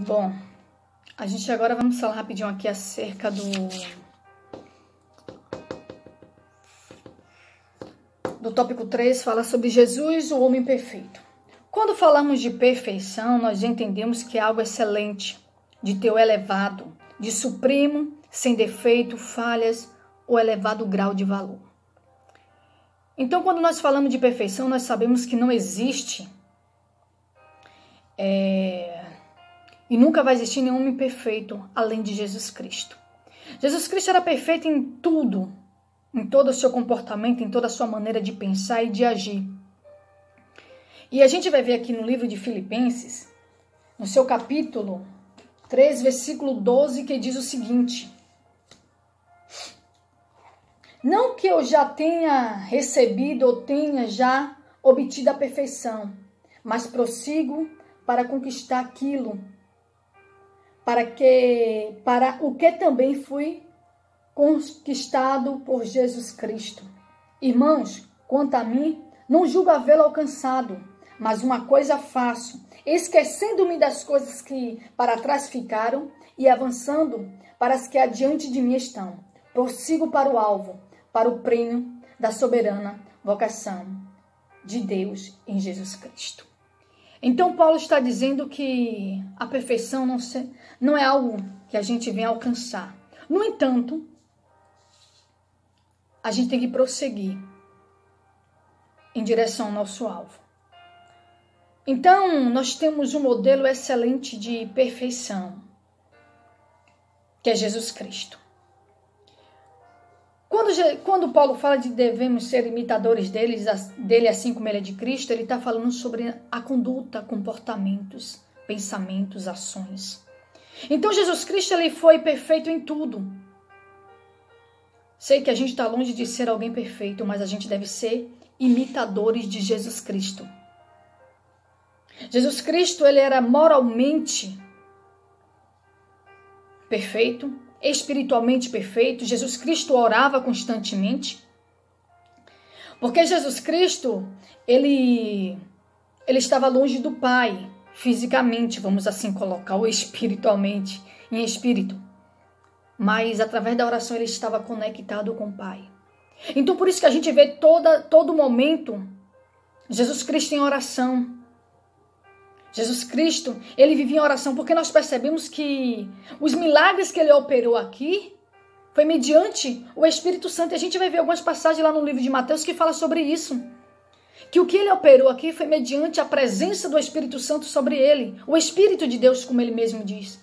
Bom, a gente agora vamos falar rapidinho aqui acerca do tópico 3, fala sobre Jesus, o homem perfeito. Quando falamos de perfeição, nós entendemos que é algo excelente, de teu elevado, de supremo, sem defeito, falhas ou elevado grau de valor. Então, quando nós falamos de perfeição, nós sabemos que não existe e nunca vai existir nenhum homem perfeito além de Jesus Cristo. Jesus Cristo era perfeito em tudo, em todo o seu comportamento, em toda a sua maneira de pensar e de agir. E a gente vai ver aqui no livro de Filipenses, no seu capítulo 3, versículo 12, que diz o seguinte: não que eu já tenha recebido ou tenha já obtido a perfeição, mas prossigo para conquistar aquilo, para o que também fui conquistado por Jesus Cristo. Irmãos, quanto a mim, não julgo havê-lo alcançado, mas uma coisa faço, esquecendo-me das coisas que para trás ficaram e avançando para as que adiante de mim estão. Prossigo para o alvo, para o prêmio da soberana vocação de Deus em Jesus Cristo. Então Paulo está dizendo que a perfeição não é algo que a gente vem alcançar. No entanto, a gente tem que prosseguir em direção ao nosso alvo. Então, nós temos um modelo excelente de perfeição, que é Jesus Cristo. Quando Paulo fala de devemos ser imitadores dele assim como ele é de Cristo, ele está falando sobre a conduta, comportamentos, pensamentos, ações. Então, Jesus Cristo ele foi perfeito em tudo. Sei que a gente está longe de ser alguém perfeito, mas a gente deve ser imitadores de Jesus Cristo. Jesus Cristo, ele era moralmente perfeito, espiritualmente perfeito. Jesus Cristo orava constantemente. Porque Jesus Cristo, ele estava longe do Pai, fisicamente, vamos assim colocar, ou espiritualmente, em espírito. Mas através da oração ele estava conectado com o Pai. Então por isso que a gente vê todo momento Jesus Cristo em oração. Jesus Cristo, ele vivia em oração, porque nós percebemos que os milagres que ele operou aqui foi mediante o Espírito Santo. E a gente vai ver algumas passagens lá no livro de Mateus que fala sobre isso. Que o que ele operou aqui foi mediante a presença do Espírito Santo sobre ele. O Espírito de Deus, como ele mesmo diz.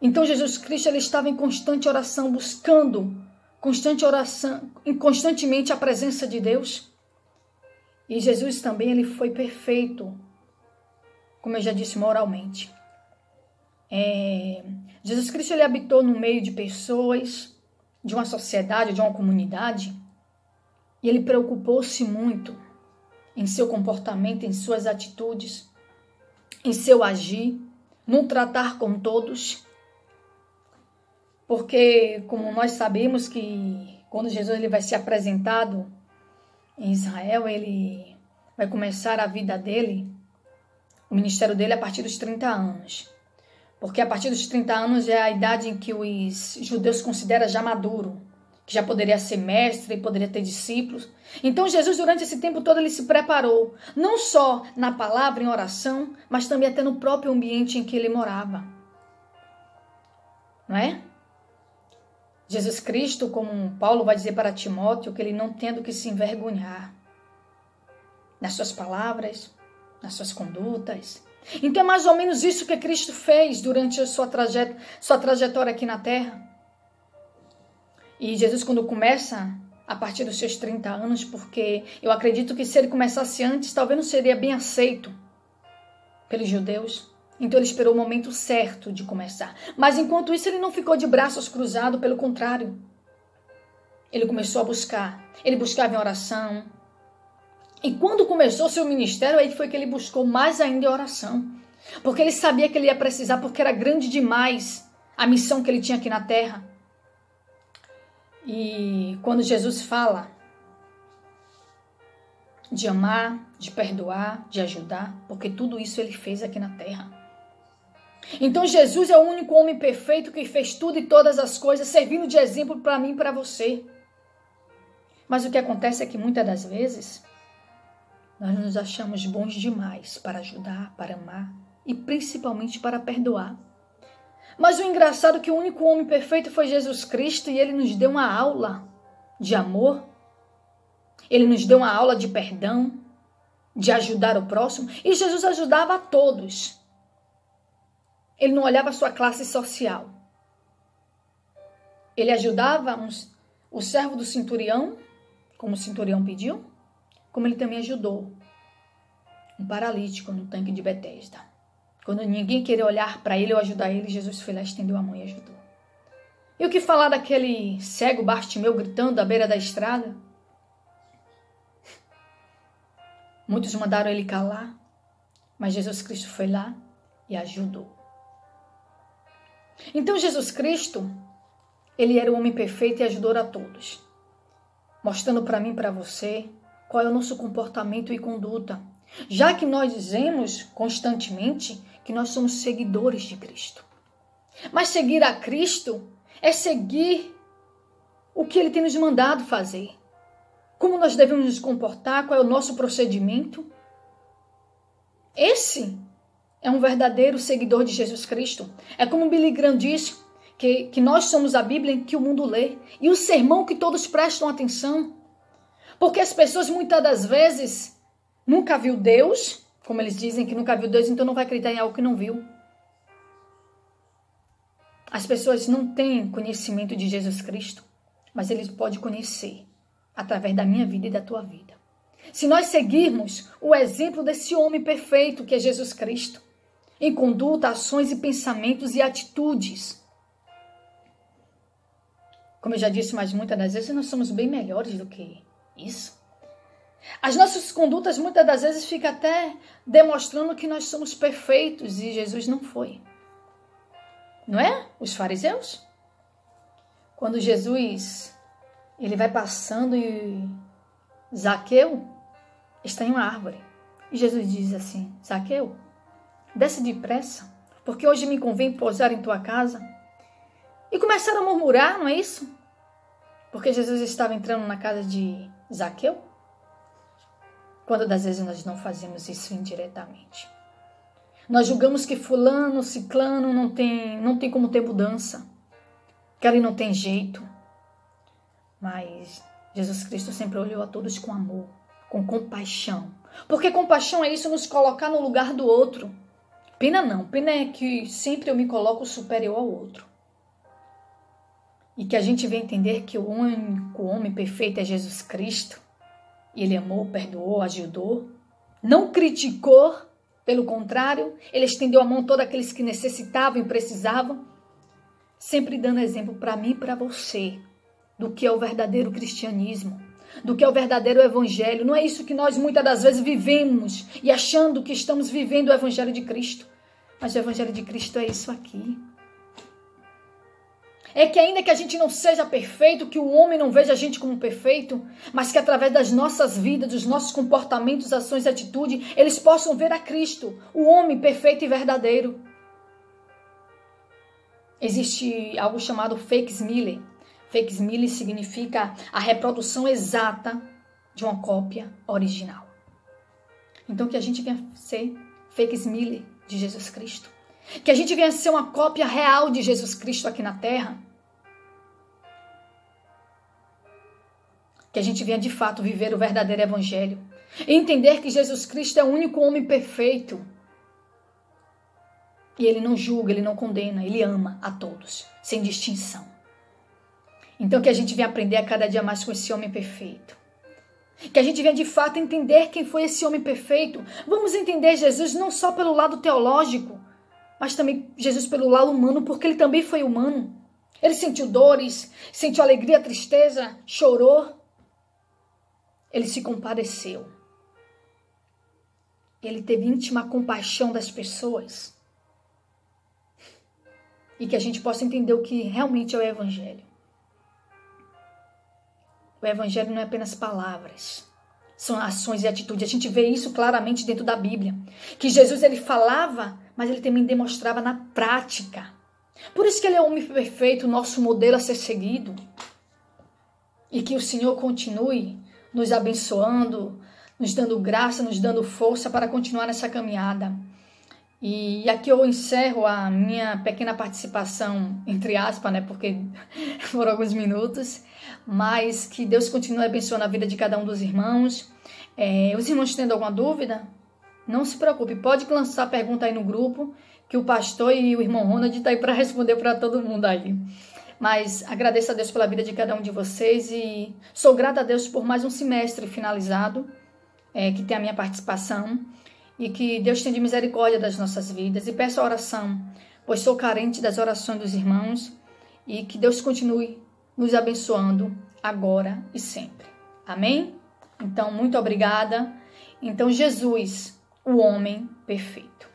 Então Jesus Cristo ele estava em constante oração, buscando constantemente a presença de Deus. E Jesus também ele foi perfeito, como eu já disse, moralmente. Jesus Cristo ele habitou no meio de pessoas, de uma sociedade, de uma comunidade, e ele preocupou-se muito em seu comportamento, em suas atitudes, em seu agir, no tratar com todos. Porque, como nós sabemos que quando Jesus ele vai ser apresentado em Israel, ele vai começar a vida dele, o ministério dele a partir dos 30 anos. Porque a partir dos 30 anos é a idade em que os judeus consideram já maduro, que já poderia ser mestre e poderia ter discípulos. Então Jesus, durante esse tempo todo, ele se preparou, não só na palavra, em oração, mas também até no próprio ambiente em que ele morava. Não é? Jesus Cristo, como Paulo vai dizer para Timóteo, que ele não tem do que se envergonhar nas suas palavras, nas suas condutas. Então é mais ou menos isso que Cristo fez durante a sua trajetória aqui na terra. E Jesus, quando começa a partir dos seus 30 anos, porque eu acredito que se ele começasse antes, talvez não seria bem aceito pelos judeus. Então ele esperou o momento certo de começar. Mas enquanto isso ele não ficou de braços cruzados, pelo contrário. Ele começou a buscar. Ele buscava em oração. E quando começou seu ministério, aí foi que ele buscou mais ainda em oração. Porque ele sabia que ele ia precisar, porque era grande demais a missão que ele tinha aqui na terra. E quando Jesus fala de amar, de perdoar, de ajudar, porque tudo isso ele fez aqui na terra. Então Jesus é o único homem perfeito que fez tudo e todas as coisas, servindo de exemplo para mim e para você. Mas o que acontece é que muitas das vezes nós nos achamos bons demais para ajudar, para amar e principalmente para perdoar. Mas o engraçado é que o único homem perfeito foi Jesus Cristo e ele nos deu uma aula de amor. Ele nos deu uma aula de perdão, de ajudar o próximo. E Jesus ajudava a todos. Ele não olhava a sua classe social. Ele ajudava o servo do centurião, como o centurião pediu, como ele também ajudou um paralítico no tanque de Betesda. Quando ninguém queria olhar para ele ou ajudar ele, Jesus foi lá, estendeu a mão e ajudou. E o que falar daquele cego Bartimeu gritando à beira da estrada? Muitos mandaram ele calar, mas Jesus Cristo foi lá e ajudou. Então Jesus Cristo, ele era o homem perfeito e ajudou a todos, mostrando para mim e para você qual é o nosso comportamento e conduta, já que nós dizemos constantemente que nós somos seguidores de Cristo. Mas seguir a Cristo é seguir o que ele tem nos mandado fazer. Como nós devemos nos comportar, qual é o nosso procedimento. Esse é um verdadeiro seguidor de Jesus Cristo. É como Billy Graham diz, que nós somos a Bíblia que o mundo lê e o sermão que todos prestam atenção. Porque as pessoas muitas das vezes nunca viu Deus, como eles dizem que nunca viu Deus, então não vai acreditar em algo que não viu. As pessoas não têm conhecimento de Jesus Cristo, mas eles podem conhecer através da minha vida e da tua vida. Se nós seguirmos o exemplo desse homem perfeito que é Jesus Cristo, em conduta, ações e pensamentos e atitudes. Como eu já disse, mas muitas das vezes nós somos bem melhores do que isso. As nossas condutas muitas das vezes ficam até demonstrando que nós somos perfeitos e Jesus não foi. Não é? Os fariseus. Quando Jesus ele vai passando e Zaqueu está em uma árvore. E Jesus diz assim, Zaqueu, desce depressa, porque hoje me convém pousar em tua casa. E começaram a murmurar, não é isso? Porque Jesus estava entrando na casa de Zaqueu. Quantas das vezes nós não fazemos isso indiretamente? Nós julgamos que fulano, ciclano não tem como ter mudança, que ali não tem jeito. Mas Jesus Cristo sempre olhou a todos com amor, com compaixão. Porque compaixão é isso, nos colocar no lugar do outro. Pena não, pena é que sempre eu me coloco superior ao outro. E que a gente venha entender que o único homem perfeito é Jesus Cristo. E ele amou, perdoou, ajudou, não criticou, pelo contrário, ele estendeu a mão a todos aqueles que necessitavam e precisavam, sempre dando exemplo para mim e para você, do que é o verdadeiro cristianismo, do que é o verdadeiro evangelho. Não é isso que nós muitas das vezes vivemos e achando que estamos vivendo o evangelho de Cristo. Mas o evangelho de Cristo é isso aqui. É que ainda que a gente não seja perfeito, que o homem não veja a gente como perfeito, mas que através das nossas vidas, dos nossos comportamentos, ações e atitudes, eles possam ver a Cristo, o homem perfeito e verdadeiro. Existe algo chamado fakesmile. Fakesmile significa a reprodução exata de uma cópia original. Então que a gente venha ser fakesmile de Jesus Cristo. Que a gente venha ser uma cópia real de Jesus Cristo aqui na Terra. Que a gente venha de fato viver o verdadeiro evangelho. E entender que Jesus Cristo é o único homem perfeito. E ele não julga, ele não condena, ele ama a todos, sem distinção. Então que a gente venha aprender a cada dia mais com esse homem perfeito. Que a gente venha de fato entender quem foi esse homem perfeito. Vamos entender Jesus não só pelo lado teológico, mas também Jesus pelo lado humano, porque ele também foi humano. Ele sentiu dores, sentiu alegria, tristeza, chorou. Ele se compadeceu. Ele teve íntima compaixão das pessoas. E que a gente possa entender o que realmente é o Evangelho. O Evangelho não é apenas palavras. são ações e atitudes. A gente vê isso claramente dentro da Bíblia. Que Jesus, ele falava, mas ele também demonstrava na prática. Por isso que ele é o homem perfeito, nosso modelo a ser seguido. E que o Senhor continue nos abençoando, nos dando graça, nos dando força para continuar nessa caminhada. E aqui eu encerro a minha pequena participação, entre aspas, né? Porque foram alguns minutos. Mas que Deus continue abençoando a vida de cada um dos irmãos. Os irmãos tendo alguma dúvida, não se preocupe. Pode lançar a pergunta aí no grupo, que o pastor e o irmão Ronald estão aí para responder para todo mundo aí. Mas agradeço a Deus pela vida de cada um de vocês e sou grata a Deus por mais um semestre finalizado, que tem a minha participação. E que Deus tenha misericórdia das nossas vidas. E peço a oração, pois sou carente das orações dos irmãos. E que Deus continue nos abençoando agora e sempre. Amém? Então, muito obrigada. Então, Jesus, o homem perfeito.